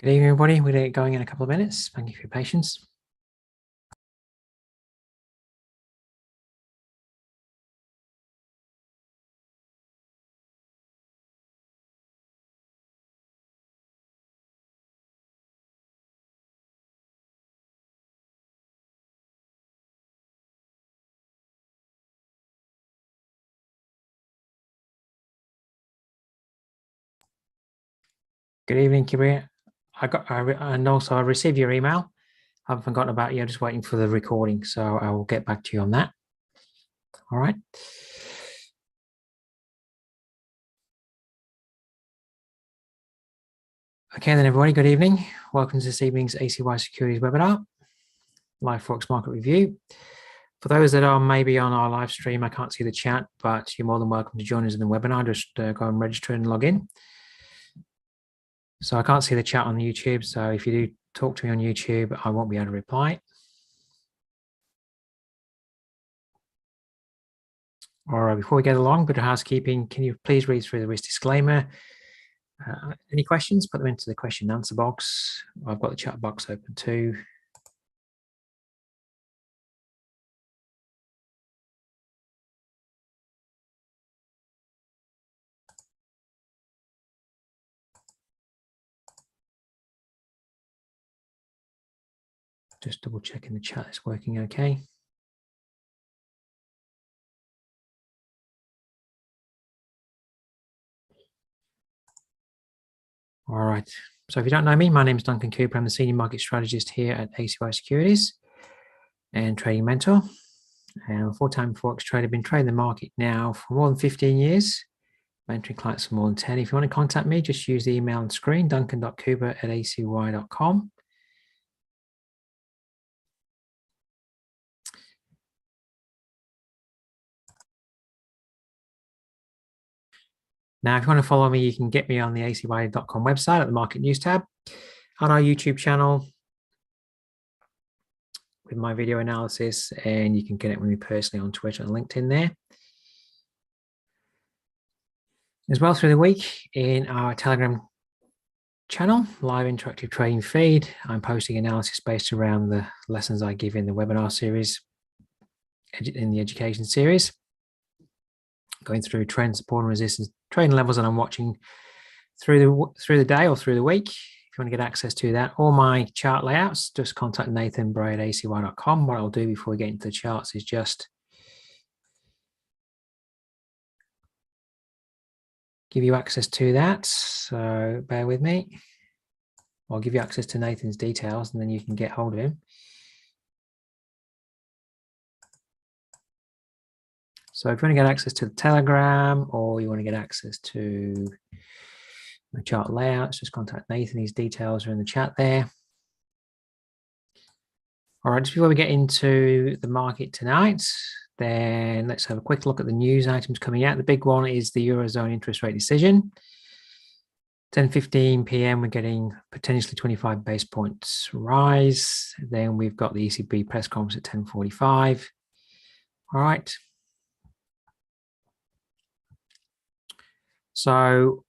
Good evening, everybody. We're going to get going in a couple of minutes. Thank you for your patience. Good evening, Kibria. And also I received your email. I haven't forgotten about you. I'm just waiting for the recording, so I will get back to you on that. All right. Okay, then, everybody. Good evening. Welcome to this evening's ACY Securities webinar, live Forex market review. For those that are maybe on our live stream, I can't see the chat, but you're more than welcome to join us in the webinar. Just go and register and log in. So I can't see the chat on YouTube. So if you do talk to me on YouTube, I won't be able to reply. All right, before we get along, a bit of housekeeping. Can you please read through the risk disclaimer? Any questions, put them into the question and answer box. I've got the chat box open too. Just double checking the chat is working okay. All right. So if you don't know me, my name is Duncan Cooper. I'm the Senior Market Strategist here at ACY Securities and Trading Mentor. And I'm a full-time Forex trader. I've been trading the market now for more than 15 years, mentoring clients for more than 10. If you want to contact me, just use the email on screen, duncan.cooper@acy.com. Now, if you want to follow me, you can get me on the acy.com website at the Market News tab, on our YouTube channel with my video analysis, and you can connect with me personally on Twitter and LinkedIn there. As well, through the week in our Telegram channel, live interactive trading feed, I'm posting analysis based around the lessons I give in the webinar series, in the education series, going through trend, support and resistance, trading levels that I'm watching through the day or through the week. If you want to get access to that, all my chart layouts, just contact Nathan Bray at acy.com. What I'll do before we get into the charts is just give you access to that. So bear with me. I'll give you access to Nathan's details and then you can get hold of him. So if you want to get access to the Telegram or you want to get access to my chart layouts, just contact Nathan. His details are in the chat there. All right, just before we get into the market tonight, then let's have a quick look at the news items coming out. The big one is the Eurozone interest rate decision. 10:15 p.m. we're getting potentially 25 base points rise. Then we've got the ECB press conference at 10:45. All right. So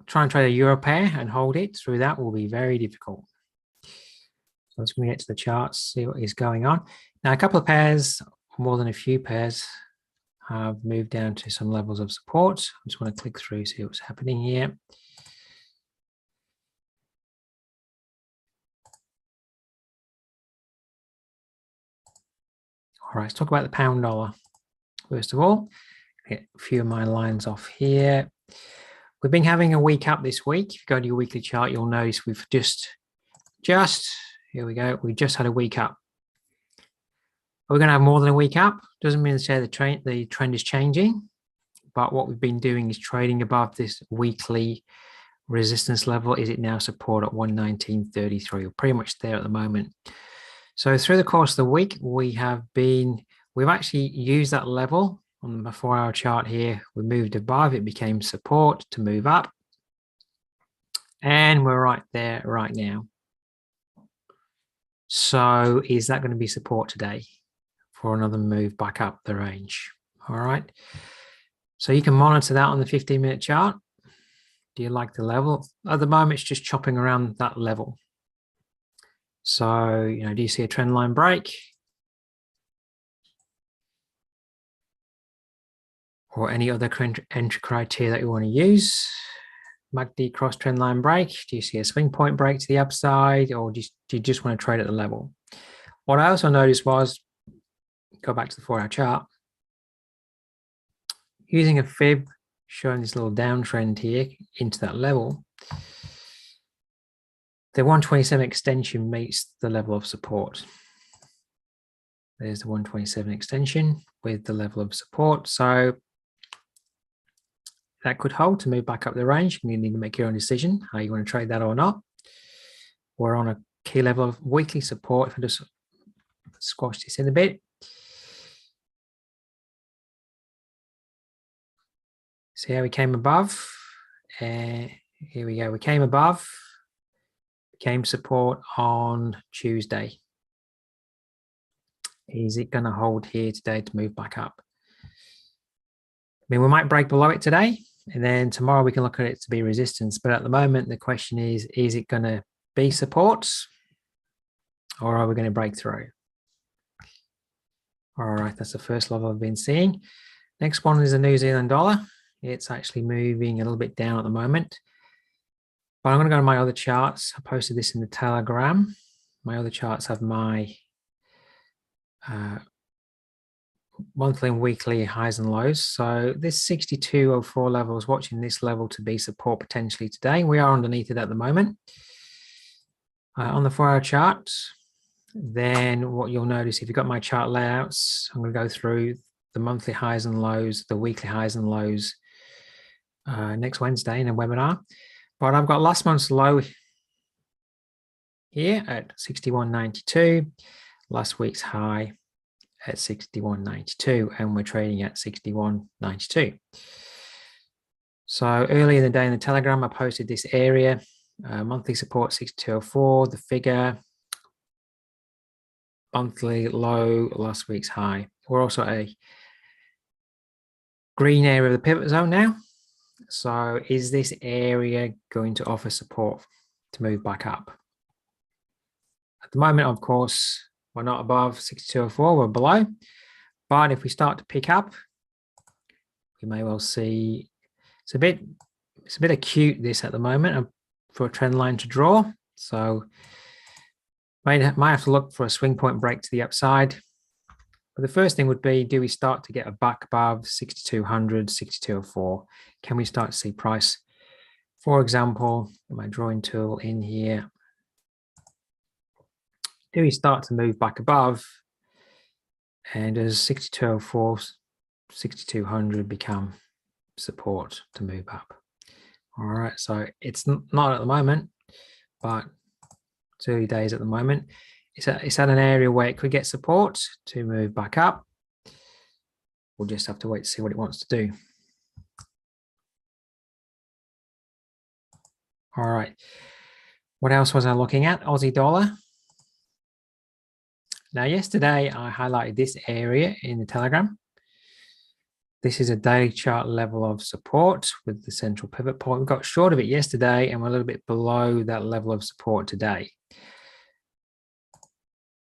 try and trade a euro pair and hold it through that will be very difficult. So let's get to the charts, see what is going on. Now, a couple of pairs, more than a few pairs, have moved down to some levels of support. I just want to click through, see what's happening here. All right, let's talk about the pound dollar. First of all, get a few of my lines off here. We've been having a week up this week. If you go to your weekly chart, you'll notice we've just, here we go. We just had a week up. We're going to have more than a week up. Doesn't mean to say the trend is changing, but what we've been doing is trading above this weekly resistance level. Is it now support at 119.33? We're pretty much there at the moment. So through the course of the week, we've actually used that level on the 4-hour chart here. We moved above, it became support to move up. And we're right there right now. So is that going to be support today for another move back up the range? All right. So you can monitor that on the 15-minute chart. Do you like the level? At the moment, it's just chopping around that level. So, do you see a trend line break? Or any other entry criteria that you want to use? MACD cross trend line break. Do you see a swing point break to the upside, or do you just want to trade at the level? What I also noticed was, go back to the 4-hour chart, using a fib showing this little downtrend here into that level. The 127 extension meets the level of support. There's the 127 extension with the level of support. So that could hold to move back up the range. You need to make your own decision how you want to trade that or not. We're on a key level of weekly support. If I just squash this in a bit. See how we came above? Here we go. We came above, became support on Tuesday. Is it going to hold here today to move back up? I mean, we might break below it today, and then tomorrow we can look at it to be resistance. But at the moment, the question is it going to be support, or are we going to break through? All right, that's the first level I've been seeing. Next one is the New Zealand dollar. It's actually moving a little bit down at the moment. But I'm going to go to my other charts. I posted this in the Telegram. My other charts have my monthly and weekly highs and lows. So this 62.04 level is watching this level to be support potentially today. We are underneath it at the moment. On the 4-hour chart, then what you'll notice, if you've got my chart layouts, I'm going to go through the monthly highs and lows, the weekly highs and lows next Wednesday in a webinar. But I've got last month's low here at 61.92, last week's high at 61.92, and we're trading at 61.92. So earlier in the day in the Telegram, I posted this area, monthly support 62.04, the figure, monthly low, last week's high. We're also a green area of the pivot zone now. So is this area going to offer support to move back up? At the moment, of course, we're not above 62.04, we're below. But if we start to pick up, we may well see it's a bit acute this at the moment for a trend line to draw. So might have to look for a swing point break to the upside. But the first thing would be, do we start to get a back above 6200, 6204? Can we start to see price? For example, my drawing tool in here, do we start to move back above? And does 6204, 6200 become support to move up? All right, so it's not at the moment, but it's early days at the moment. It's at an area where it could get support to move back up. We'll just have to wait to see what it wants to do. All right. What else was I looking at? Aussie dollar. Now, yesterday I highlighted this area in the Telegram. This is a daily chart level of support with the central pivot point. We got short of it yesterday and we're a little bit below that level of support today.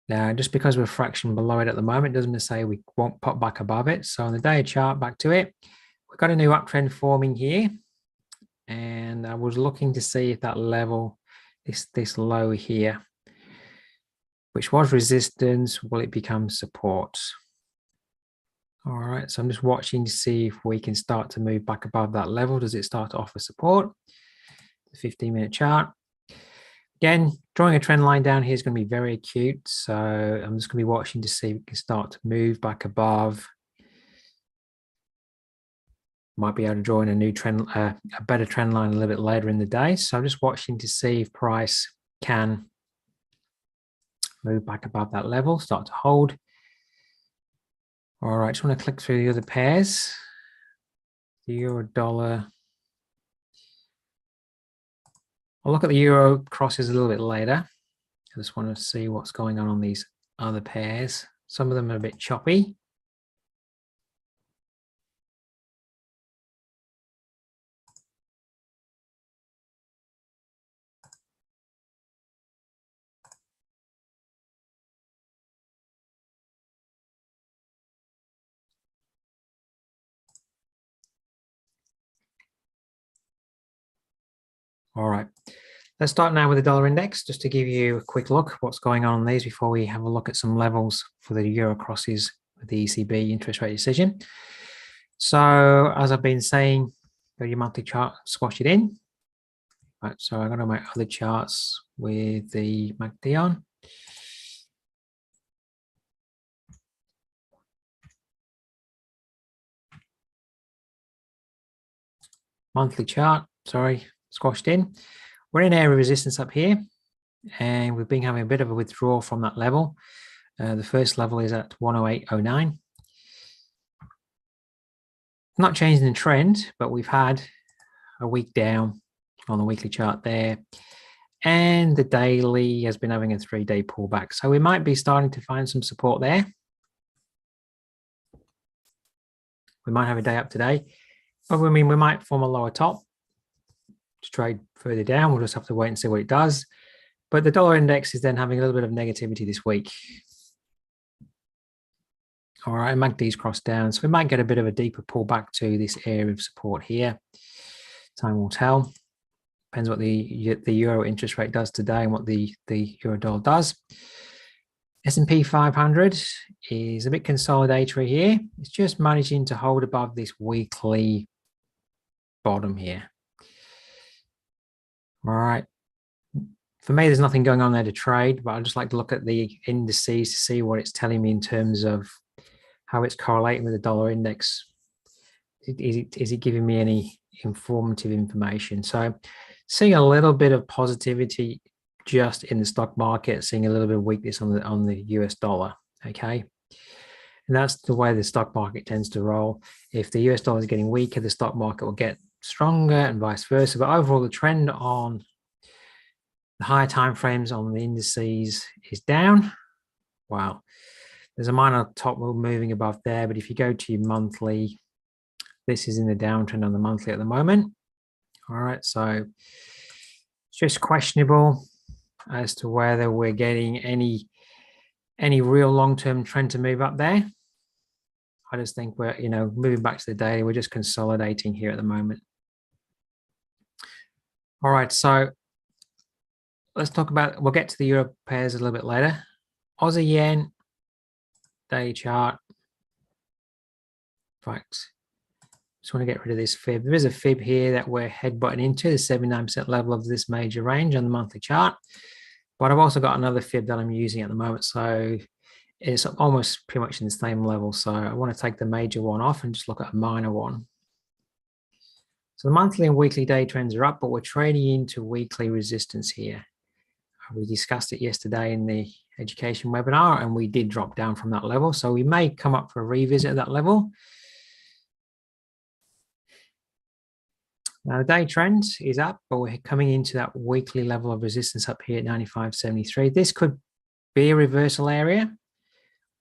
Now, just because we're a fraction below it at the moment doesn't say we won't pop back above it. So on the day chart, back to it, we've got a new uptrend forming here. And I was looking to see if that level, this low here, which was resistance, will it become support? All right, so I'm just watching to see if we can start to move back above that level. Does it start to offer support? The 15-minute chart. Again, drawing a trend line down here is going to be very acute. So I'm just going to be watching to see if we can start to move back above. Might be able to draw in a new trend, a better trend line a little bit later in the day. So I'm just watching to see if price can move back above that level, start to hold. All right, just want to click through the other pairs. The euro dollar. I'll look at the euro crosses a little bit later. I just want to see what's going on these other pairs. Some of them are a bit choppy. All right. Let's start now with the dollar index, just to give you a quick look at what's going on these before we have a look at some levels for the euro crosses with the ECB interest rate decision. So as I've been saying, go to your monthly chart, squash it in. Right, so I'm going to make other charts with the MACD on. Monthly chart, sorry, squashed in. We're in area of resistance up here, and we've been having a bit of a withdrawal from that level. The first level is at 108.09. Not changing the trend, but we've had a week down on the weekly chart there, and the daily has been having a 3-day pullback. So we might be starting to find some support there. We might have a day up today, but I mean, we might form a lower top to trade further down. We'll just have to wait and see what it does. But the dollar index is then having a little bit of negativity this week. All right, MACD's crossed down, so we might get a bit of a deeper pullback to this area of support here. Time will tell. Depends what the euro interest rate does today and what the euro dollar does. S&P 500 is a bit consolidatory here. It's just managing to hold above this weekly bottom here. All right. For me, there's nothing going on there to trade, but I'd just like to look at the indices to see what it's telling me in terms of how it's correlating with the dollar index. Is it giving me any informative information? So seeing a little bit of positivity just in the stock market, seeing a little bit of weakness on the US dollar, okay? And that's the way the stock market tends to roll. If the US dollar is getting weaker, the stock market will get stronger and vice versa. But overall, the trend on the higher time frames on the indices is down. Wow. There's a minor top moving above there, but if you go to your monthly, this is in the downtrend on the monthly at the moment. All right, so it's just questionable as to whether we're getting any real long-term trend to move up there. I just think we're, moving back to the daily, we're just consolidating here at the moment. All right, so let's talk about, we'll get to the euro pairs a little bit later. Aussie Yen, daily chart. In fact, just want to get rid of this fib. There is a fib here that we're headbutting into, the 79% level of this major range on the monthly chart. But I've also got another fib that I'm using at the moment. So it's almost pretty much in the same level. So I want to take the major one off and just look at a minor one. So the monthly and weekly day trends are up, but we're trading into weekly resistance here. We discussed it yesterday in the education webinar, and we did drop down from that level. So we may come up for a revisit of that level. Now the day trend is up, but we're coming into that weekly level of resistance up here at 95.73. This could be a reversal area,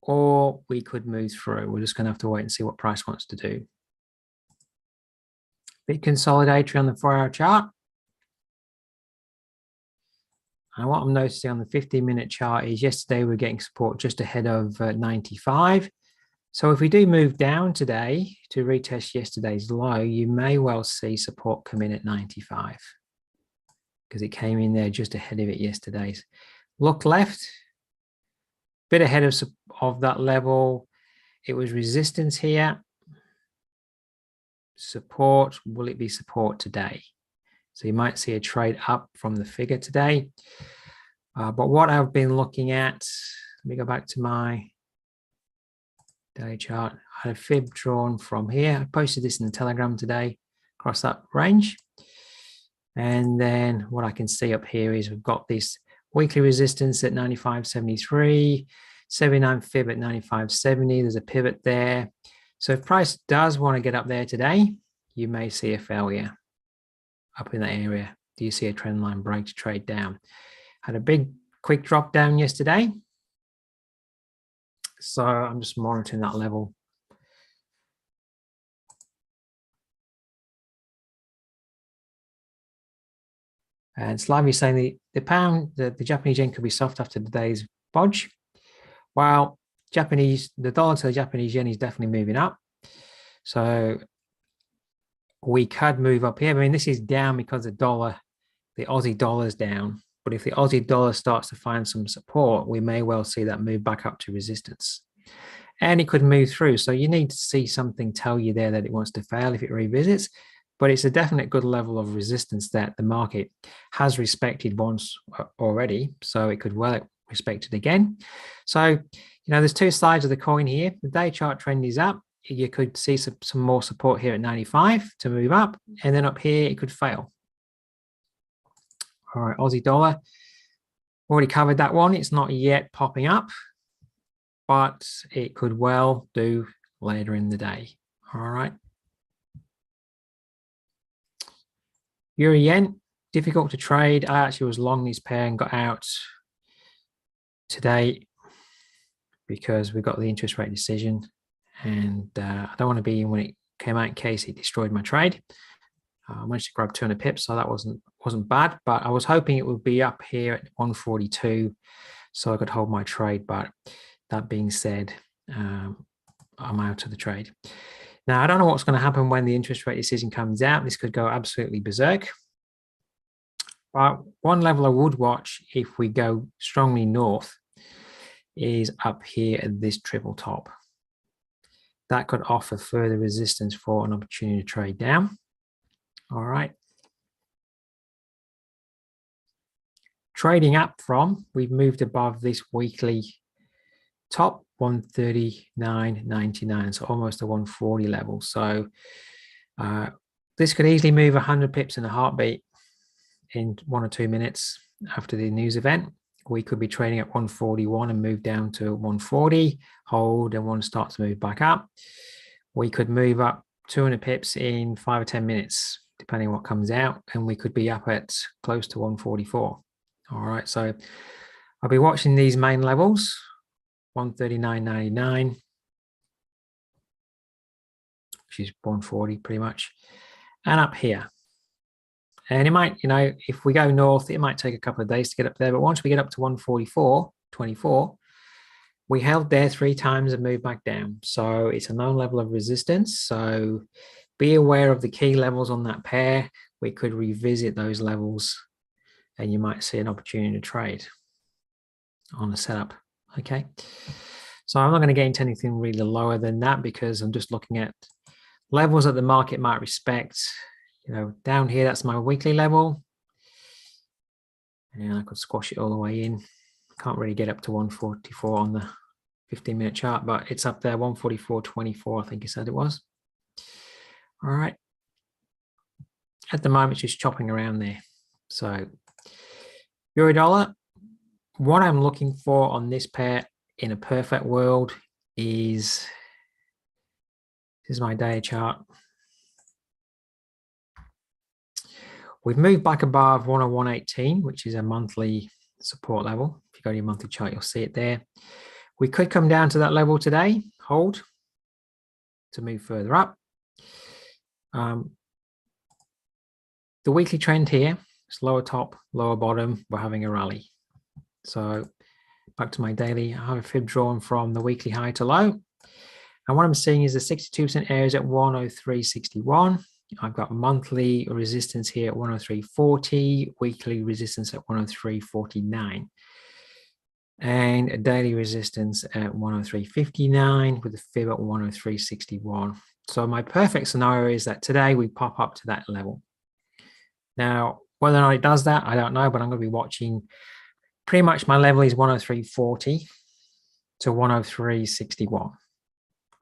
or we could move through. We're just going to have to wait and see what price wants to do. Bit consolidatory on the 4-hour chart. And what I'm noticing on the 15-minute chart is yesterday we were getting support just ahead of 95. So if we do move down today to retest yesterday's low, you may well see support come in at 95 because it came in there just ahead of it yesterday's. Look left, bit ahead of that level. It was resistance here. Support, will it be support today? So you might see a trade up from the figure today. But what I've been looking at, let me go back to my daily chart. I had a fib drawn from here. I posted this in the Telegram today, across that range. And then what I can see up here is we've got this weekly resistance at 95.73, 79 fib at 95.70. There's a pivot there. So if price does want to get up there today, you may see a failure up in that area. Do you see a trend line break to trade down? Had a big quick drop down yesterday. So I'm just monitoring that level. And Slavy is saying the pound, the Japanese yen could be soft after today's bodge. While the dollar to the Japanese yen is definitely moving up. So we could move up here. I mean, this is down because the dollar the Aussie dollar's down. But if the Aussie dollar starts to find some support, we may well see that move back up to resistance. And it could move through. So you need to see something tell you there that it wants to fail if it revisits. But it's a definite good level of resistance that the market has respected once already. So it could well respect it again. So, there's two sides of the coin here. The day chart trend is up. You could see some more support here at 95 to move up. And then up here, it could fail. All right, Aussie dollar. Already covered that one. It's not yet popping up, but it could well do later in the day. All right. Euro Yen, difficult to trade. I actually was long this pair and got out today because we got the interest rate decision, and I don't want to be in when it came out in case it destroyed my trade. I managed to grab 200 pips, so that wasn't bad, but I was hoping it would be up here at 142 so I could hold my trade. But that being said, I'm out of the trade. Now, I don't know what's going to happen when the interest rate decision comes out. This could go absolutely berserk. But one level I would watch if we go strongly north is up here at this triple top. That could offer further resistance for an opportunity to trade down. All right. Trading up from, we've moved above this weekly top, 139.99, so almost a 140 level. So this could easily move 100 pips in a heartbeat in 1 or 2 minutes after the news event. We could be trading at 141 and move down to 140, hold, and want to start to move back up. We could move up 200 pips in 5 or 10 minutes, depending on what comes out, and we could be up at close to 144. All right, so I'll be watching these main levels, 139.99, which is 140 pretty much, and up here. And it might, if we go north, it might take a couple of days to get up there, but once we get up to 144.24, we held there 3 times and moved back down. So it's a known level of resistance. So be aware of the key levels on that pair. We could revisit those levels and you might see an opportunity to trade on the setup. Okay. So I'm not going to get into anything really lower than that because I'm just looking at levels that the market might respect. Down here, that's my weekly level. And I could squash it all the way in. Can't really get up to 144 on the 15-minute chart, but it's up there, 144.24, I think he said it was. All right. At the moment, it's just chopping around there. So euro dollar, what I'm looking for on this pair in a perfect world is, this is my day chart. We've moved back above 101.18, which is a monthly support level. If you go to your monthly chart, you'll see it there. We could come down to that level today, hold to move further up. The weekly trend here is lower top, lower bottom. We're having a rally. So back to my daily, I have a fib drawn from the weekly high to low. And what I'm seeing is the 62% areas at 103.61. I've got monthly resistance here at 103.40, weekly resistance at 103.49, and a daily resistance at 103.59 with a fib at 103.61. So my perfect scenario is that today we pop up to that level. Now, whether or not it does that, I don't know, but I'm going to be watching. Pretty much my level is 103.40 to 103.61.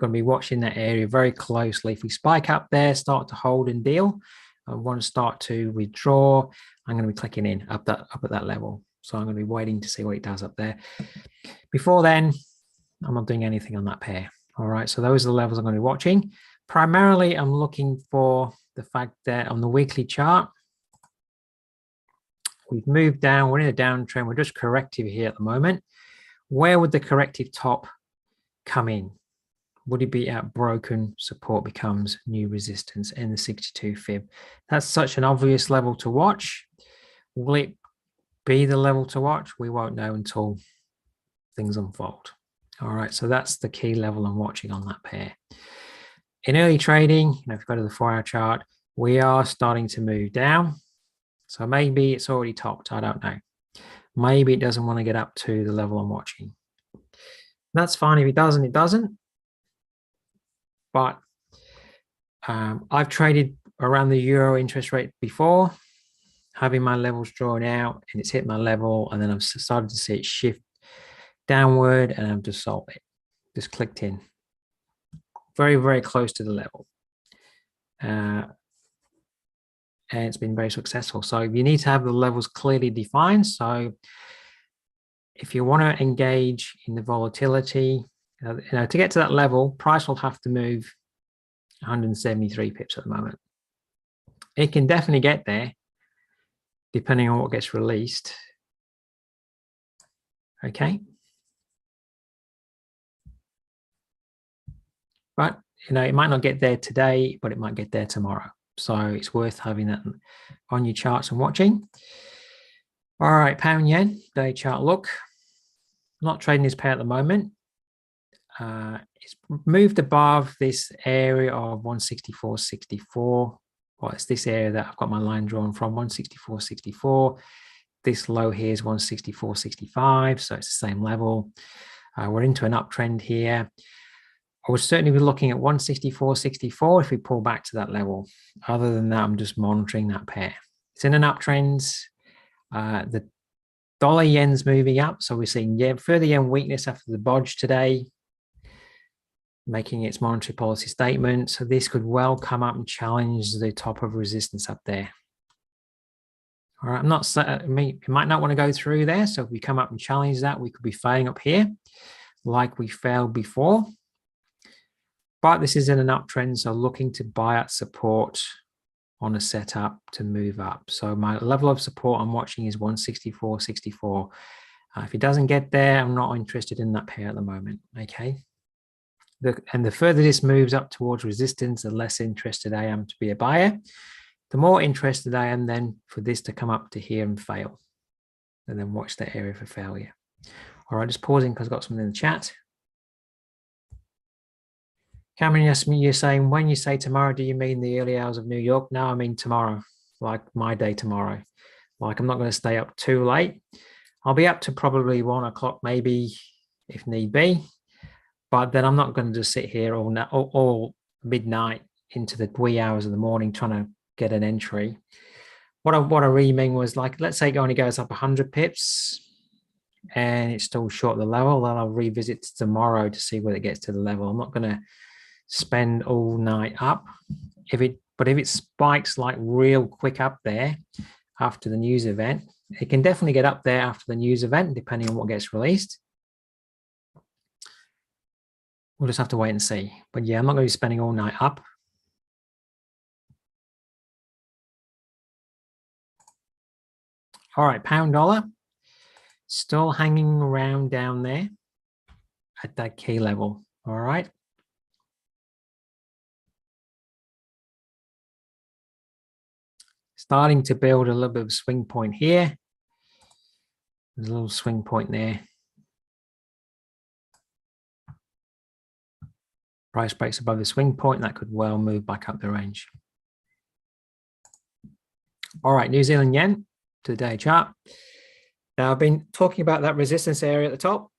Going to be watching that area very closely. If we spike up there, start to hold and deal, I want to start to withdraw, I'm going to be clicking in up at that level. So I'm going to be waiting to see what it does up there. Before then, I'm not doing anything on that pair. All right, so those are the levels I'm going to be watching. Primarily, I'm looking for the fact that on the weekly chart, we've moved down, we're in a downtrend, we're just corrective here at the moment. Where would the corrective top come in? Would it be at broken support becomes new resistance and the 62 fib? That's such an obvious level to watch. Will it be the level to watch? We won't know until things unfold. All right, so that's the key level I'm watching on that pair. In early trading, if you go to the 4-hour chart, we are starting to move down. So maybe it's already topped. I don't know. Maybe it doesn't want to get up to the level I'm watching. That's fine. If it doesn't, it doesn't. But I've traded around the euro interest rate before, having my levels drawn out, and it's hit my level, and then I've started to see it shift downward, and I've just sold it. Just clicked in. Very, very close to the level. And it's been very successful. So you need to have the levels clearly defined. So if you want to engage in the volatility, to get to that level, price will have to move 173 pips at the moment. It can definitely get there, depending on what gets released. Okay. But, it might not get there today, but it might get there tomorrow. So it's worth having that on your charts and watching. All right, pound yen, day chart look. I'm not trading this pair at the moment. It's moved above this area of 164.64. Well, it's this area that I've got my line drawn from, 164.64. This low here is 164.65, so it's the same level. We're into an uptrend here. I would certainly be looking at 164.64 if we pull back to that level. Other than that, I'm just monitoring that pair. It's in an uptrend. The dollar yen's moving up, so we're seeing further yen weakness after the bodge today, making its monetary policy statement. So this could well come up and challenge the top of resistance up there. All right, I'm not saying it might not want to go through there. So if we come up and challenge that, we could be failing up here like we failed before. But this is in an uptrend, so looking to buy at support on a setup to move up. So my level of support I'm watching is 164.64. If it doesn't get there, I'm not interested in that pair at the moment. Okay. And the further this moves up towards resistance, the less interested I am to be a buyer. The more interested I am then for this to come up to here and fail, and then watch that area for failure. All right, just pausing because I've got something in the chat. Cameron asked me, you're saying, when you say tomorrow, do you mean the early hours of New York? No, I mean tomorrow, like my day tomorrow. Like I'm not going to stay up too late. I'll be up to probably 1 o'clock, maybe, if need be. But then I'm not going to just sit here all midnight into the wee hours of the morning trying to get an entry. What I really mean was, like, let's say it only goes up 100 pips and it's still short of the level, then I'll revisit tomorrow to see whether it gets to the level. I'm not going to spend all night up. But if it spikes like real quick up there after the news event, it can definitely get up there after the news event, depending on what gets released. We'll just have to wait and see. But yeah, I'm not going to be spending all night up. All right, pound dollar, still hanging around down there at that key level. All right. Starting to build a little bit of swing point here. There's a little swing point there. Price breaks above the swing point, that could well move back up the range. All right, New Zealand yen to the day chart. Now, I've been talking about that resistance area at the top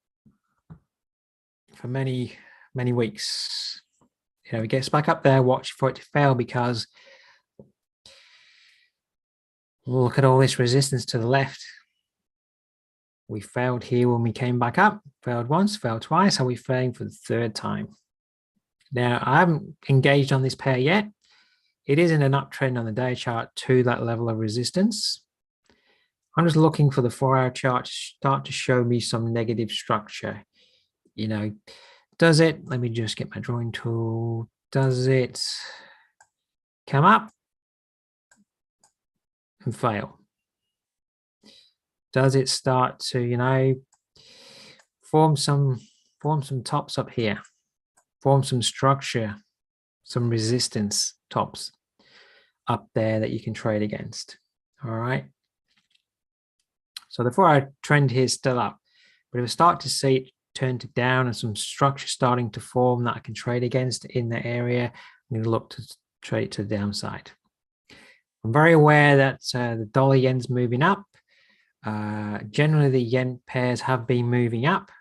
for many, many weeks. It gets back up there, watch for it to fail, because look at all this resistance to the left. We failed here when we came back up, failed once, failed twice, and we're failing for the third time. Now, I haven't engaged on this pair yet. It is in an uptrend on the day chart to that level of resistance. I'm just looking for the 4-hour chart to start to show me some negative structure. Does it, let me just get my drawing tool. Does it come up and fail? Does it start to, form some tops up here? Form some structure, some resistance tops up there that you can trade against. All right. So the 4-hour trend here is still up, but if we start to see it turn to down and some structure starting to form that I can trade against in the area, I'm going to look to trade to the downside. I'm very aware that the dollar yen's moving up. Generally, the yen pairs have been moving up.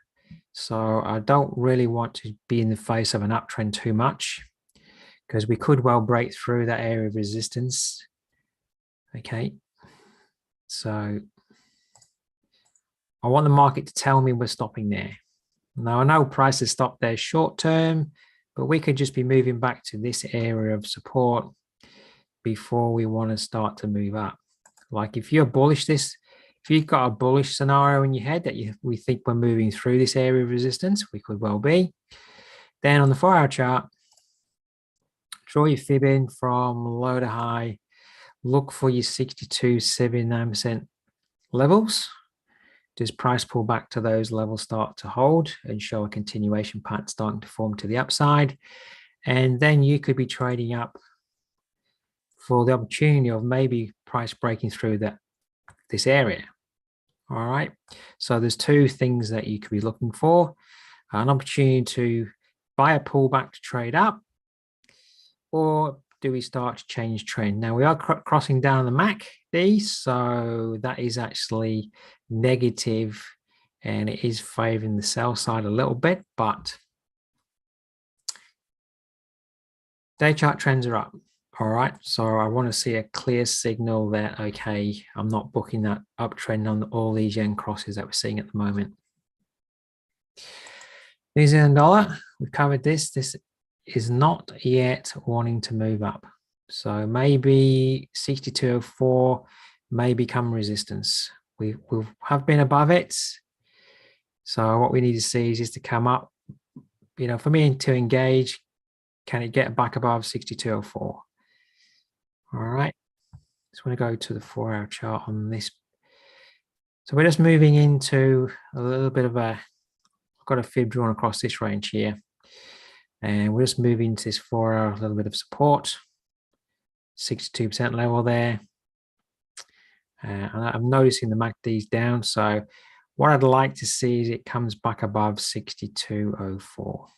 So I don't really want to be in the face of an uptrend too much, because we could well break through that area of resistance. Okay. So I want the market to tell me we're stopping there. Now, I know prices stopped there short term, but we could just be moving back to this area of support before we want to start to move up. Like if you're bullish if you've got a bullish scenario in your head that we think we're moving through this area of resistance, we could well be. Then on the 4-hour chart, draw your fib in from low to high, look for your 62, 79% levels. Does price pull back to those levels start to hold and show a continuation pattern starting to form to the upside? And then you could be trading up for the opportunity of maybe price breaking through this area. All right. So there's two things that you could be looking for: an opportunity to buy a pullback to trade up, or do we start to change trend? Now we are crossing down the MACD, so that is actually negative and it is favoring the sell side a little bit, but day chart trends are up. All right, so I want to see a clear signal that, okay, I'm not booking that uptrend on all these yen crosses that we're seeing at the moment. New Zealand dollar, we've covered this. This is not yet wanting to move up. So maybe 62.04 may become resistance. We have been above it. So what we need to see is just to come up, you know, for me to engage, can it get back above 62.04? All right, just want to go to the 4-hour chart on this. So we're just moving into a little bit of I've got a fib drawn across this range here. And we're just moving to this 4-hour, a little bit of support, 62% level there. And I'm noticing the MACD's down. So what I'd like to see is it comes back above 62.04. All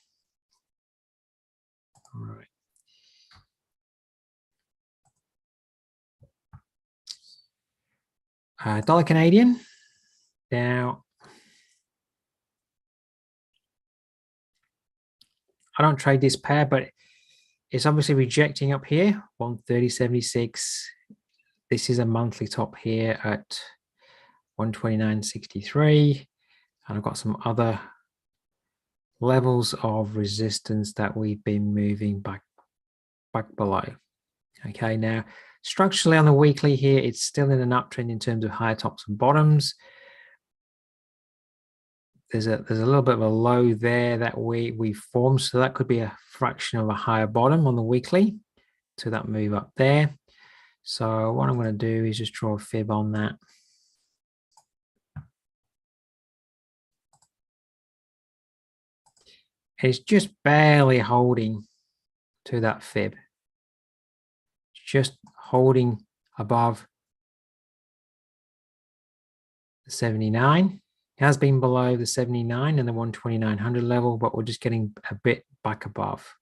right. Dollar Canadian. Now, I don't trade this pair, but it's obviously rejecting up here, 130.76. This is a monthly top here at 129.63. And I've got some other levels of resistance that we've been moving back below. Okay, now structurally on the weekly here, it's still in an uptrend in terms of higher tops and bottoms. There's a little bit of a low there that we formed, so that could be a fraction of a higher bottom on the weekly to that move up there. So what I'm going to do is just draw a fib on that. It's just barely holding to that fib. Just holding above the 79. It has been below the 79 and the 12900 level, but we're just getting a bit back above.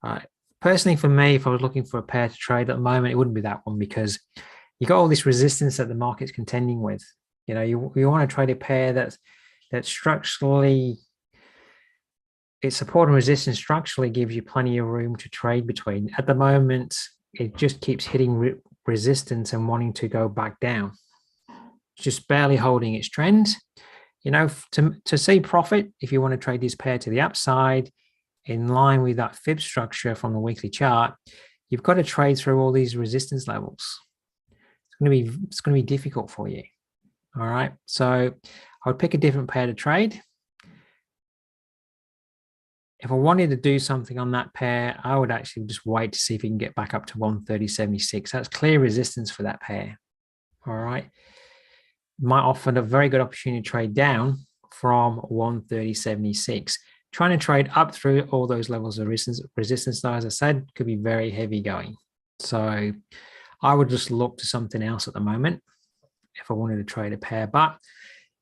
All right. Personally, for me, if I was looking for a pair to trade at the moment, it wouldn't be that one, because you got all this resistance that the market's contending with. You know, you want to trade a pair that's structurally, its support and resistance structurally gives you plenty of room to trade between. At the moment, it just keeps hitting resistance and wanting to go back down. It's just barely holding its trend. You know, to see profit, if you want to trade this pair to the upside, in line with that fib structure from the weekly chart, you've got to trade through all these resistance levels. It's going to be difficult for you. All right, so I would pick a different pair to trade. If I wanted to do something on that pair, I would actually just wait to see if we can get back up to 130.76. That's clear resistance for that pair. All right, might offer a very good opportunity to trade down from 130.76. Trying to trade up through all those levels of resistance, though, as I said, could be very heavy going. So I would just look to something else at the moment if I wanted to trade a pair. But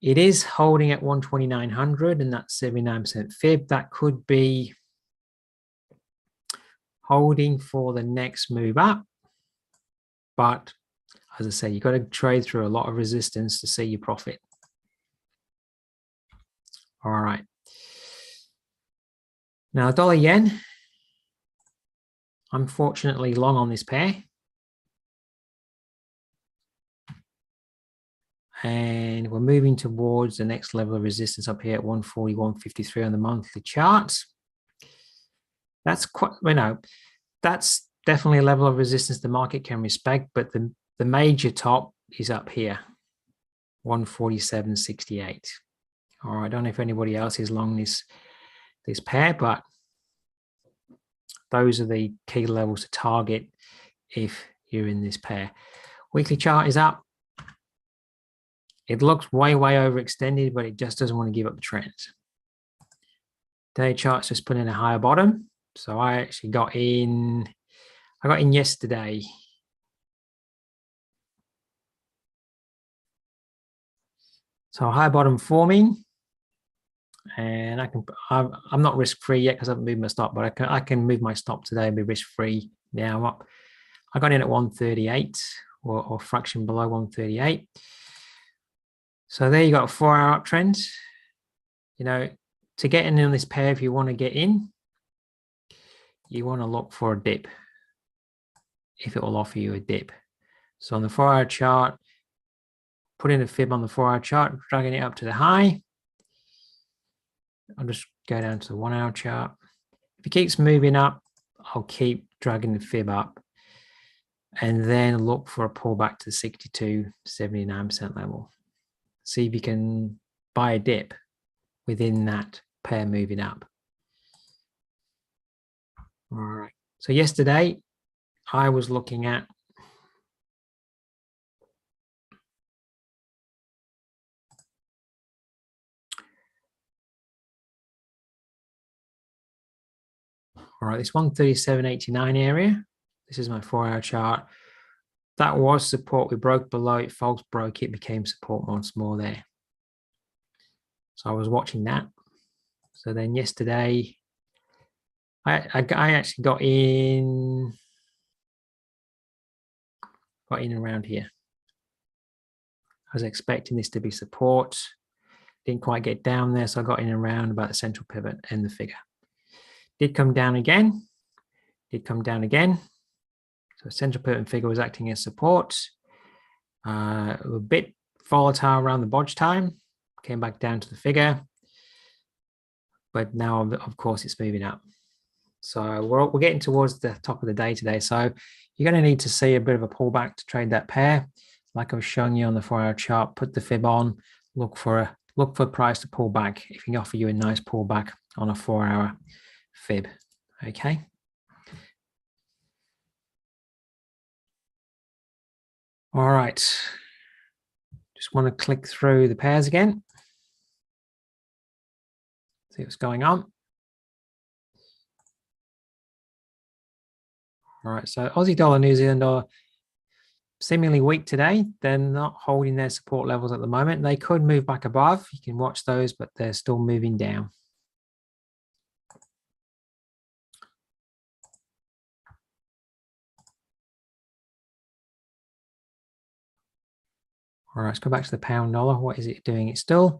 it is holding at 12900 and that's 79% fib. That could be holding for the next move up. But as I say, you've got to trade through a lot of resistance to see your profit. All right. Now, dollar yen, I'm fortunately long on this pair. And we're moving towards the next level of resistance up here at 141.53 on the monthly chart. That's quite, that's definitely a level of resistance the market can respect, but the major top is up here, 147.68. All right, I don't know if anybody else is long this pair, but those are the key levels to target if you're in this pair. Weekly chart is up. It looks way overextended, but it just doesn't want to give up the trend. Day chart's just put in a higher bottom. So I actually got in yesterday. So high bottom forming, and I'm not risk free yet because I haven't moved my stop, but I can move my stop today and be risk free now. I got in at 138 or fraction below 138. So there you got a 4-hour uptrend. To get in on this pair, if you want to get in, you want to look for a dip if it will offer you a dip. So on the 4-hour chart, put in a fib on the 4-hour chart, dragging it up to the high. I'll just go down to the 1-hour chart. If it keeps moving up, I'll keep dragging the fib up and then look for a pullback to the 62.79% level. See if you can buy a dip within that pair moving up. All right. So yesterday I was looking at this 137.89 area. This is my 4-hour chart. That was support. We broke below it, false broke it, became support once more there. So I was watching that. So then yesterday, I actually got in around here. I was expecting this to be support. Didn't quite get down there, so I got in around about the central pivot and the figure. Did come down again. Did come down again. So central pivot and figure was acting as support. A bit volatile around the bodge time. Came back down to the figure. But now, of course, it's moving up. So we're getting towards the top of the day today. So you're going to need to see a bit of a pullback to trade that pair. Like I was showing you on the 4-hour chart, put the fib on, look for price to pull back. If it can offer you a nice pullback on a 4-hour fib. Okay. All right. Just want to click through the pairs again. See what's going on. All right, so Aussie dollar, New Zealand dollar, seemingly weak today. They're not holding their support levels at the moment. They could move back above. You can watch those, but they're still moving down. All right, let's go back to the pound dollar. What is it doing? It's still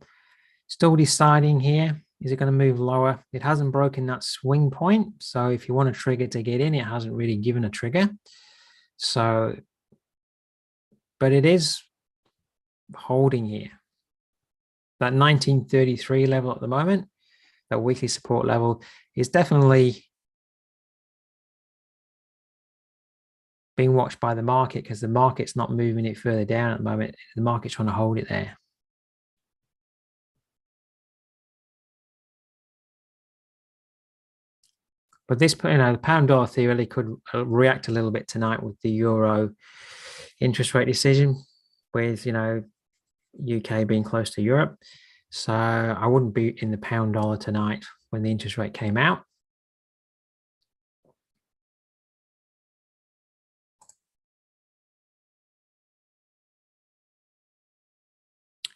deciding here. Is it going to move lower? It hasn't broken that swing point. So if you want a trigger to get in, it hasn't really given a trigger. So, but it is holding here. That 1933 level at the moment, that weekly support level, is definitely being watched by the market because the market's not moving it further down at the moment. The market's trying to hold it there. But this, the pound dollar theoretically could react a little bit tonight with the euro interest rate decision, with UK being close to Europe. So I wouldn't be in the pound dollar tonight when the interest rate came out.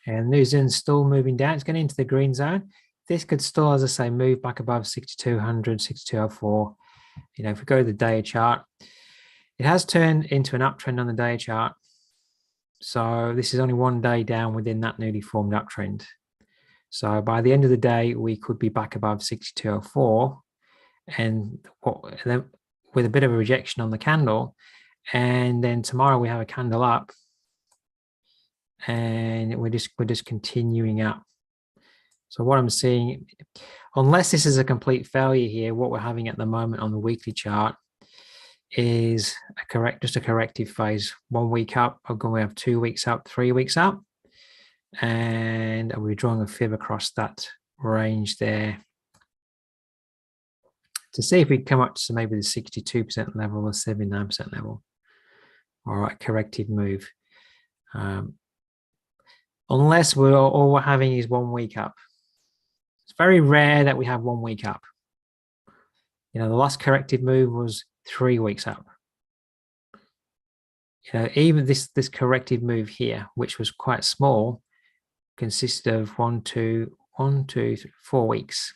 And New Zealand's still moving down. It's getting into the green zone. This could still, as I say, move back above 6,200, 6,204. If we go to the day chart, It has turned into an uptrend on the day chart. So this is only one day down within that newly formed uptrend. So by the end of the day, we could be back above 62.04, and with a bit of a rejection on the candle. And then tomorrow we have a candle up, and we're just continuing up. So what I'm seeing, unless this is a complete failure here, what we're having at the moment on the weekly chart is just a corrective phase. 1 week up, we're going to have 2 weeks up, 3 weeks up, and we're drawing a fib across that range there to see if we come up to maybe the 62% level or 79% level. All right, corrective move. Unless all we're having is 1 week up. It's very rare that we have 1 week up. You know, the last corrective move was 3 weeks up. You know, even this corrective move here, which was quite small, consisted of 1, 2, 4 weeks.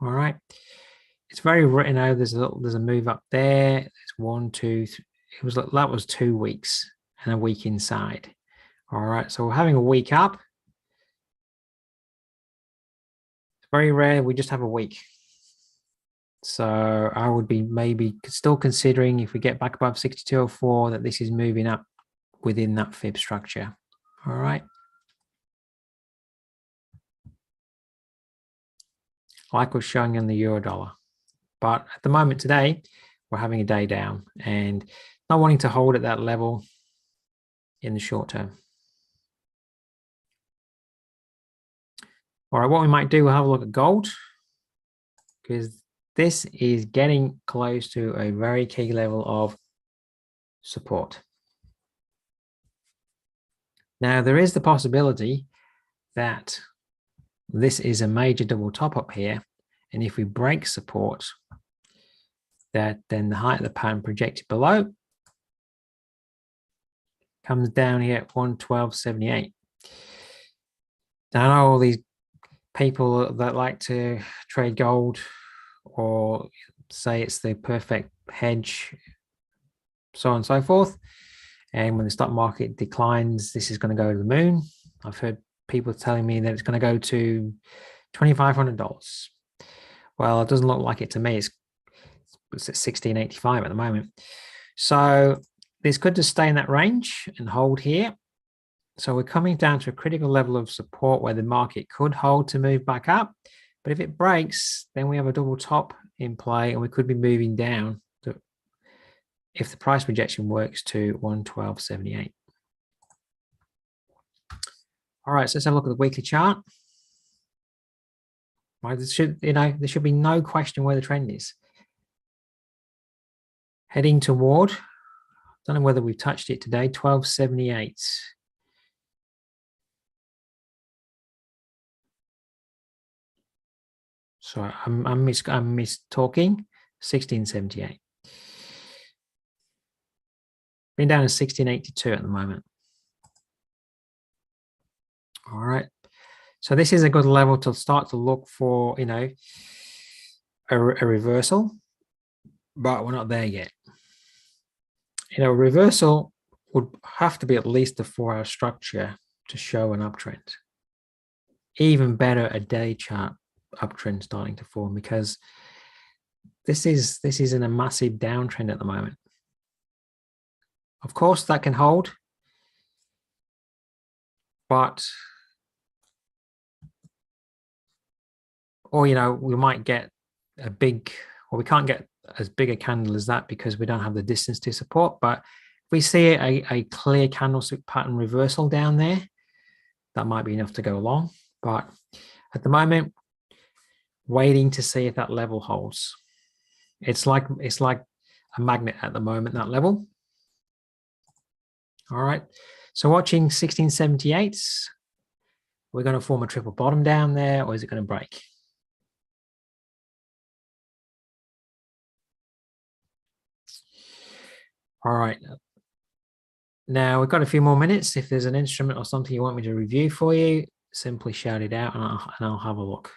All right, it's very, you know, there's a move up there. There's 1, 2, 3. That was 2 weeks and a week inside. All right, so we're having a week up. It's very rare we just have a week. So I would be maybe still considering, if we get back above 62.04, that this is moving up within that fib structure. All right. Like we're showing in the euro dollar. But at the moment today, we're having a day down and not wanting to hold at that level in the short term. All right, what we might do, we'll have a look at gold, because this is getting close to a very key level of support. Now, there is the possibility that this is a major double top up here. And if we break support, that then the height of the pattern projected below comes down here at 112.78. Now, I know all these people that like to trade gold or say it's the perfect hedge, so on and so forth. And when the stock market declines, this is going to go to the moon. I've heard people telling me that it's going to go to $2,500. Well, it doesn't look like it to me. It's at 1685 at the moment. So this could just stay in that range and hold here. So we're coming down to a critical level of support where the market could hold to move back up. But if it breaks, then we have a double top in play, and we could be moving down to, if the price rejection works, to 112.78. All right, so let's have a look at the weekly chart. Right, there should be no question where the trend is. Heading toward, I don't know whether we've touched it today, 12.78. Sorry, I'm mis-talking. 16.78. Been down to 16.82 at the moment. All right. So this is a good level to start to look for, you know, a reversal, but we're not there yet. You know, a reversal would have to be at least a 4-hour structure to show an uptrend. Even better, a day chart uptrend starting to form, because this is in a massive downtrend at the moment. Of course, that can hold, but or you know, we might get a big, or we can't get as big a candle as that because we don't have the distance to support. But if we see a clear candlestick pattern reversal down there, that might be enough to go along. But at the moment, waiting to see if that level holds. It's like a magnet at the moment, that level. All right, so watching 1678, we're going to form a triple bottom down there, or is it going to break? All right, now we've got a few more minutes. If there's an instrument or something you want me to review for you, simply shout it out and I'll have a look.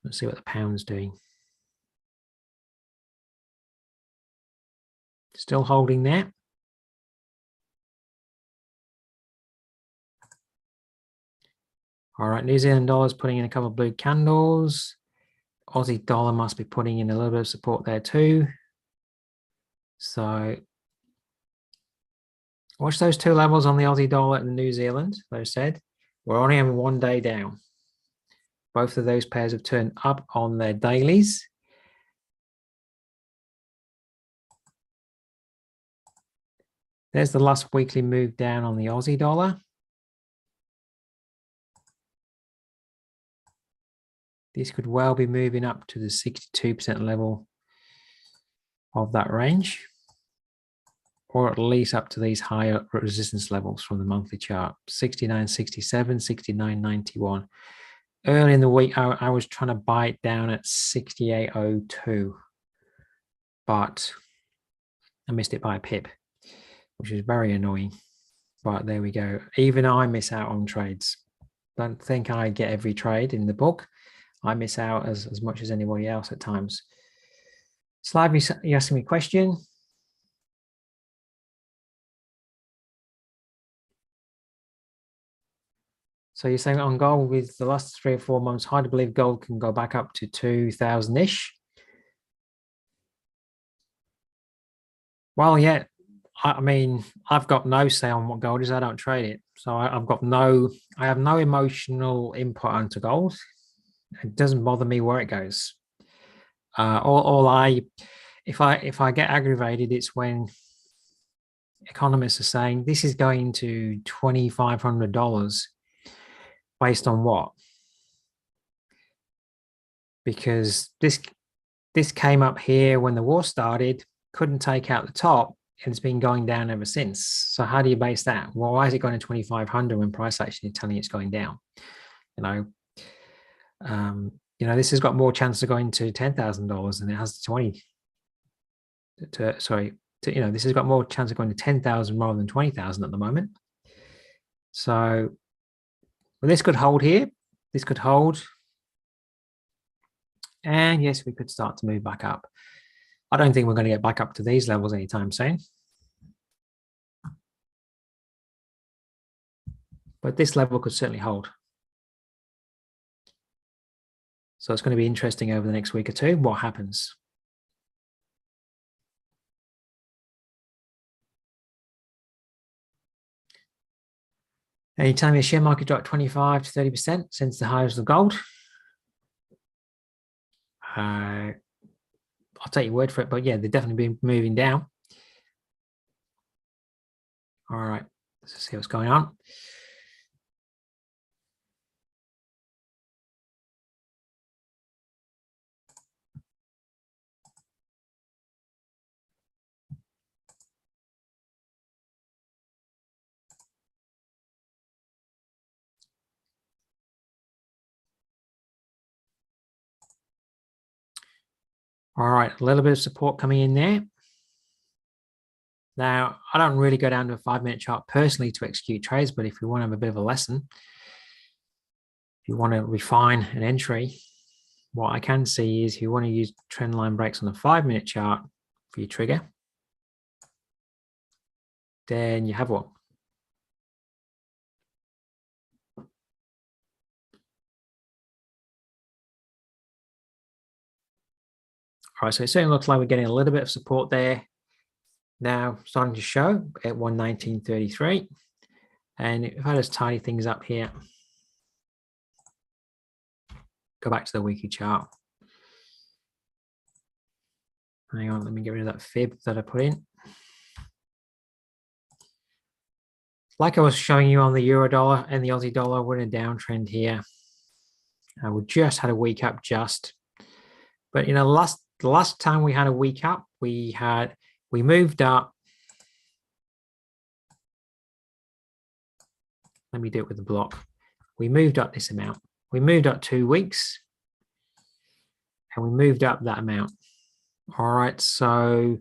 Let's see what the pound's doing. Still holding there. All right, New Zealand dollar's putting in a couple of blue candles. Aussie dollar must be putting in a little bit of support there too. So watch those two levels on the Aussie dollar and the New Zealand. Those said, we're only having 1 day down. Both of those pairs have turned up on their dailies. There's the last weekly move down on the Aussie dollar. This could well be moving up to the 62% level of that range, or at least up to these higher resistance levels from the monthly chart, 69.67, 69.91. Early in the week, I was trying to buy it down at 68.02, but I missed it by a pip, which is very annoying. But there we go. Even I miss out on trades. Don't think I get every trade in the book. I miss out as much as anybody else at times. Slav, you asking me a question? So you're saying on gold with the last 3 or 4 months, hard to believe gold can go back up to 2,000-ish. Well, yeah, I mean, I've got no say on what gold is. I don't trade it. So I have no emotional input onto gold. It doesn't bother me where it goes. If I get aggravated, it's when economists are saying this is going to $2,500 based on what? Because this came up here when the war started, couldn't take out the top, and it's been going down ever since. So how do you base that? Well, why is it going to 2,500 when price action is telling you it's going down? This has got more chance of going to $10,000 than it has to 20. This has got more chance of going to 10,000 rather than 20,000 at the moment. So, well, this could hold here. This could hold. And yes, we could start to move back up. I don't think we're going to get back up to these levels anytime soon. But this level could certainly hold. So it's going to be interesting over the next week or two, what happens. Anytime your share market dropped 25 to 30% since the highs of gold, I'll take your word for it, but yeah, they've definitely been moving down. All right, let's see what's going on. All right, a little bit of support coming in there. Now, I don't really go down to a 5-minute chart personally to execute trades, but if you want to have a bit of a lesson, if you want to refine an entry, what I can see is if you want to use trend line breaks on a 5-minute chart for your trigger, then you have one. All right, so it certainly looks like we're getting a little bit of support there. Now starting to show at 119.33. And if I just tidy things up here, go back to the weekly chart. Hang on, let me get rid of that fib that I put in. Like I was showing you on the euro dollar and the Aussie dollar, we're in a downtrend here. We just had a week up but the last time we had a week up, we moved up. Let me do it with the block. We moved up this amount. We moved up 2 weeks and we moved up that amount. All right, so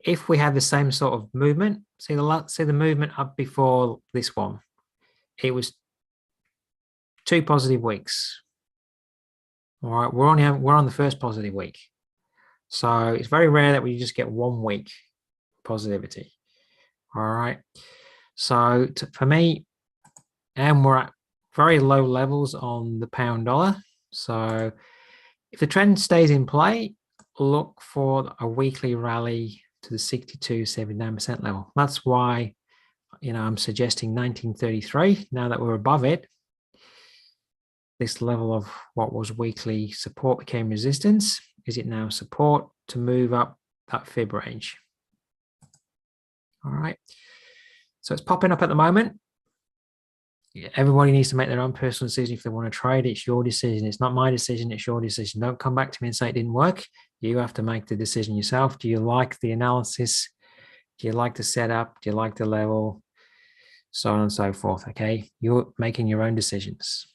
if we have the same sort of movement, see the movement up before this one, it was 2 positive weeks. All right, we're on the first positive week. So it's very rare that we just get 1 week positivity. All right. So for me, and we're at very low levels on the pound dollar. So if the trend stays in play, look for a weekly rally to the 62.79% level. That's why, I'm suggesting 1933. Now that we're above it, this level of what was weekly support became resistance. Is it now support to move up that fib range? All right. So it's popping up at the moment. Everybody needs to make their own personal decision. If they want to trade, it's your decision. It's not my decision. It's your decision. Don't come back to me and say it didn't work. You have to make the decision yourself. Do you like the analysis? Do you like the setup? Do you like the level? So on and so forth. Okay. You're making your own decisions.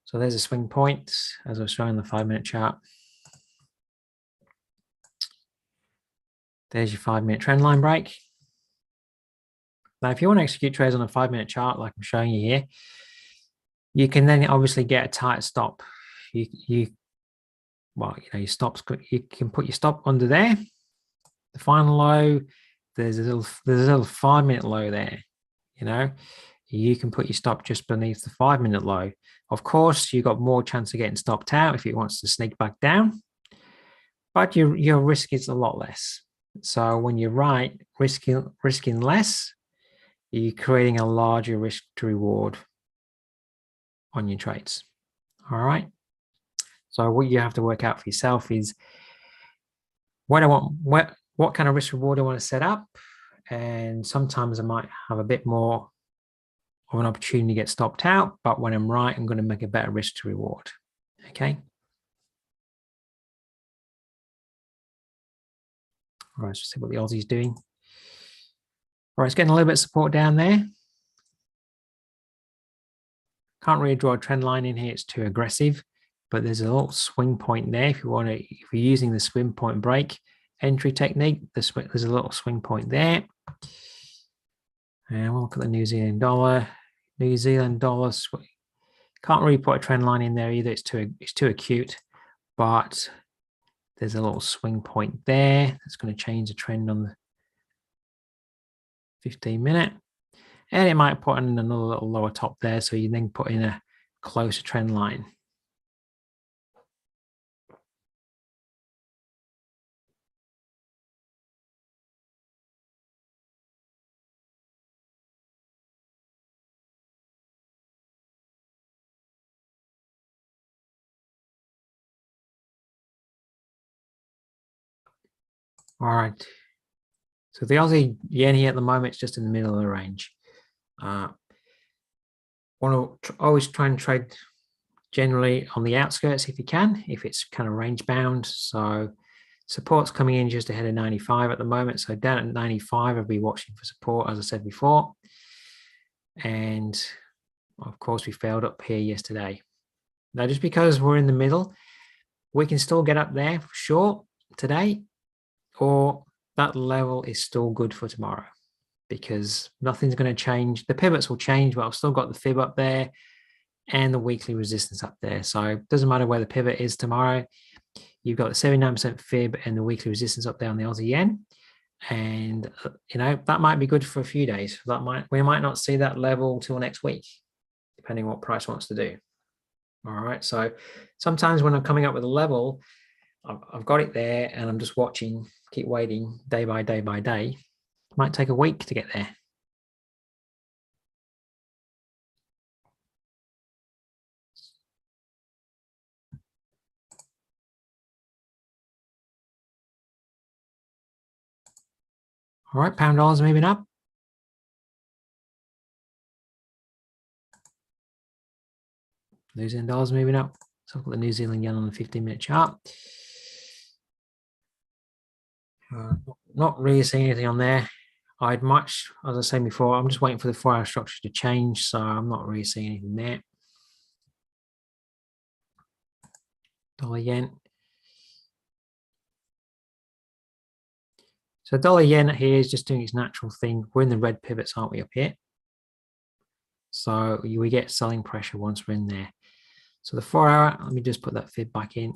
So there's a swing point, as I was showing the 5-minute chart. There's your 5-minute trend line break. Now, if you want to execute trades on a 5-minute chart, like I'm showing you here, you can then obviously get a tight stop. You can put your stop under there. The final low, there's a little 5-minute low there. You can put your stop just beneath the 5-minute low. Of course, you've got more chance of getting stopped out if it wants to sneak back down, but your risk is a lot less. So when you're risking less, you're creating a larger risk to reward on your trades. All right. So what you have to work out for yourself is what kind of risk reward I want to set up, and sometimes I might have a bit more of an opportunity to get stopped out, but when I'm right, I'm going to make a better risk to reward. Okay. All right, let's see what the Aussie's doing. All right, it's getting a little bit of support down there. Can't really draw a trend line in here, it's too aggressive, but there's a little swing point there. If you're using the swing point break entry technique, there's a little swing point there. And we'll look at the New Zealand dollar. New Zealand dollar, can't really put a trend line in there either. It's too acute, but there's a little swing point there. That's going to change the trend on the 15-minute. And it might put in another little lower top there. So you then put in a closer trend line. All right. So the Aussie Yen here at the moment is just in the middle of the range. Want to always try and trade generally on the outskirts if you can, if it's kind of range bound. So support's coming in just ahead of 95 at the moment. So down at 95, I'll be watching for support, as I said before. And of course, we failed up here yesterday. Now, just because we're in the middle, we can still get up there for sure today, or that level is still good for tomorrow, because nothing's going to change. The pivots will change, but I've still got the fib up there and the weekly resistance up there. So it doesn't matter where the pivot is tomorrow. You've got the 79% fib and the weekly resistance up there on the Aussie Yen. And, that might be good for a few days. We might not see that level till next week, depending on what price wants to do. All right. So sometimes when I'm coming up with a level, I've got it there and I'm just watching, keep waiting day by day by day. It might take a week to get there. All right, pound dollar's moving up. New Zealand dollar's moving up. So I've got the New Zealand yen on the 15-minute chart. Not really seeing anything on there. As I was saying before, I'm just waiting for the 4-hour structure to change, so I'm not really seeing anything there. Dollar yen. So dollar yen here is just doing its natural thing. We're in the red pivots, aren't we, up here? So we get selling pressure once we're in there. So the 4 hour, let me just put that fib back in.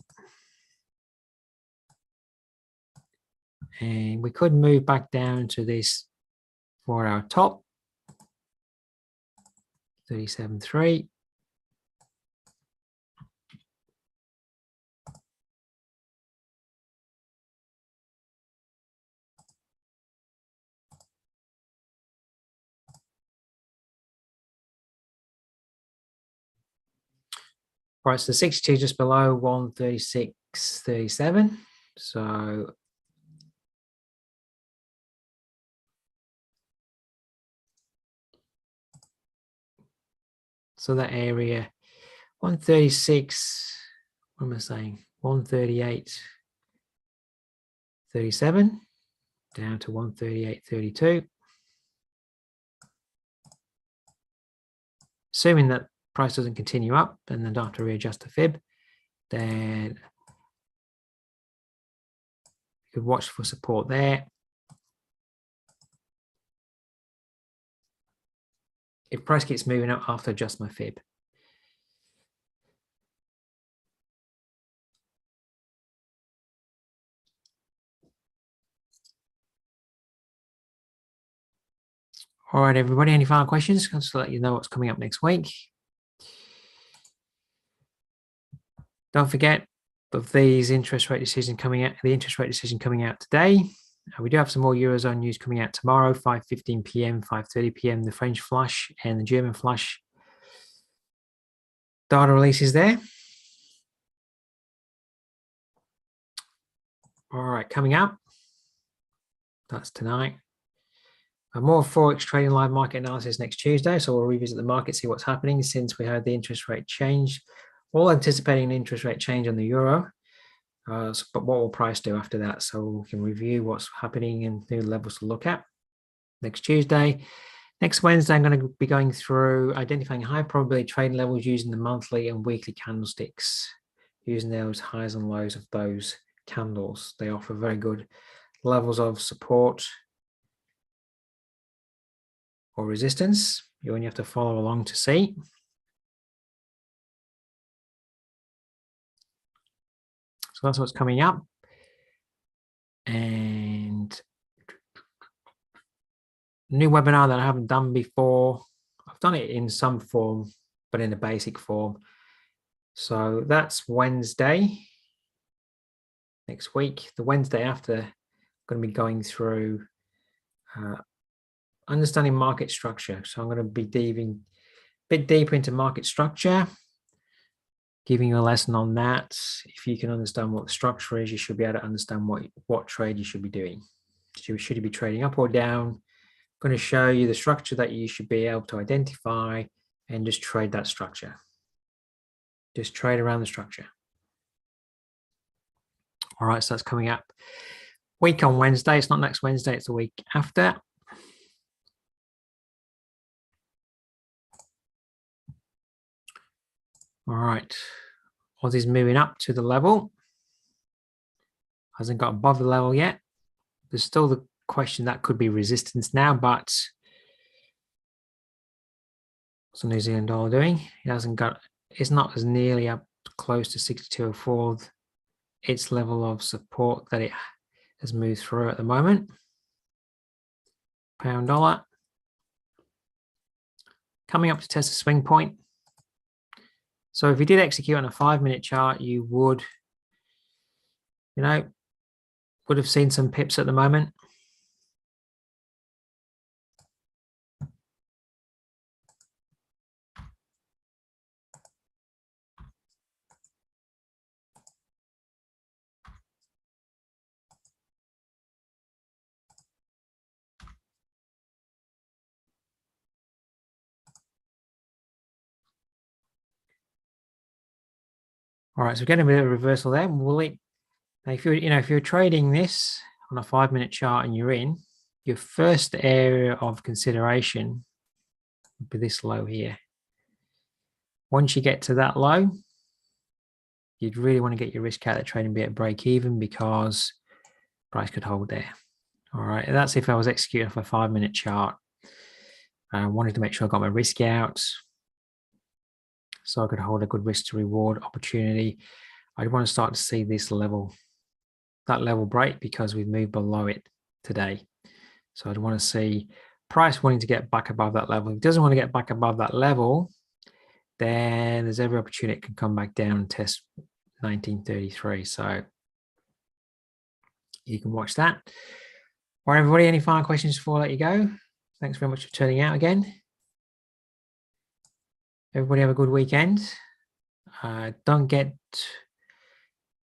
And we could move back down to this 4 hour top, 37.3. Right, so 62 just below 136.37. So that area, 136, what am I saying? 138.37 down to 138.32. Assuming that price doesn't continue up and then don't have to readjust the fib, then you could watch for support there. If price keeps moving up, I have to adjust my fib. All right, everybody, any final questions? Just to let you know what's coming up next week. Don't forget of these interest rate decision coming out, the interest rate decision coming out today. We do have some more Eurozone news coming out tomorrow, 5:15 p.m., 5:30 p.m., the French flash and the German flash data releases there. All right, coming up, that's tonight. More Forex trading live market analysis next Tuesday. So we'll revisit the market, see what's happening since we had the interest rate change. All anticipating an interest rate change on the euro. But what will price do after that? So we can review what's happening and new levels to look at next Tuesday. Next Wednesday, I'm going to be going through identifying high probability trading levels using the monthly and weekly candlesticks, using those highs and lows of those candles. They offer very good levels of support or resistance. You only have to follow along to see. So that's what's coming up. And new webinar that I haven't done before. I've done it in some form, but in a basic form. So that's Wednesday next week. The Wednesday after, I'm going to be going through understanding market structure. So I'm going to be diving a bit deeper into market structure, giving you a lesson on that. If you can understand what the structure is, you should be able to understand what trade you should be doing. Should you be trading up or down? I'm going to show you the structure that you should be able to identify and just trade that structure. Just trade around the structure. All right, so that's coming up. Week on Wednesday. It's not next Wednesday, it's the week after. All right, Aussie's moving up to the level. Hasn't got above the level yet. There's still the question that could be resistance now, but what's the New Zealand dollar doing? It hasn't got, it's not as nearly up close to 62.04, its level of support that it has moved through at the moment. Pound dollar coming up to test the swing point. So if you did execute on a 5-minute chart, you would, would have seen some pips at the moment. All right, so we're getting a bit of a reversal there. Now, if you're trading this on a 5-minute chart and you're in, your first area of consideration would be this low here. Once you get to that low, you'd really want to get your risk out of trading, be at break even, because price could hold there. All right, that's if I was executing for a 5-minute chart. I wanted to make sure I got my risk out so I could hold a good risk to reward opportunity. I want to start to see this level, that level break, because we've moved below it today. So I'd want to see price wanting to get back above that level. If it doesn't want to get back above that level, then there's every opportunity it can come back down and test 1933. So you can watch that. All right, everybody, any final questions before I let you go? Thanks very much for turning out again. Everybody have a good weekend. Don't get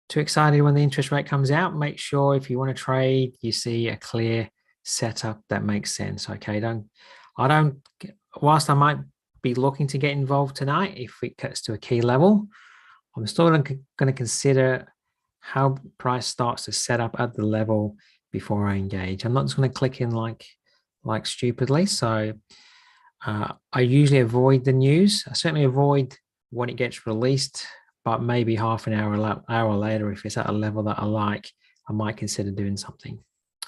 too excited when the interest rate comes out. Make sure if you want to trade, you see a clear setup that makes sense. Okay, whilst I might be looking to get involved tonight, if it gets to a key level, I'm still going to consider how price starts to set up at the level before I engage. I'm not just going to click in like stupidly. So I usually avoid the news. I certainly avoid when it gets released, but maybe half an hour later, if it's at a level that I like, I might consider doing something.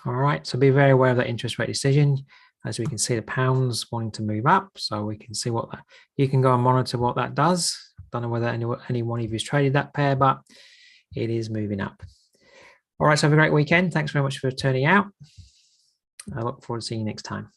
All right, so be very aware of that interest rate decision. As we can see, the pound's wanting to move up, so we can see what that, you can go and monitor what that does. Don't know whether any one of you has traded that pair, but it is moving up. All right, so have a great weekend. Thanks very much for turning out. I look forward to seeing you next time.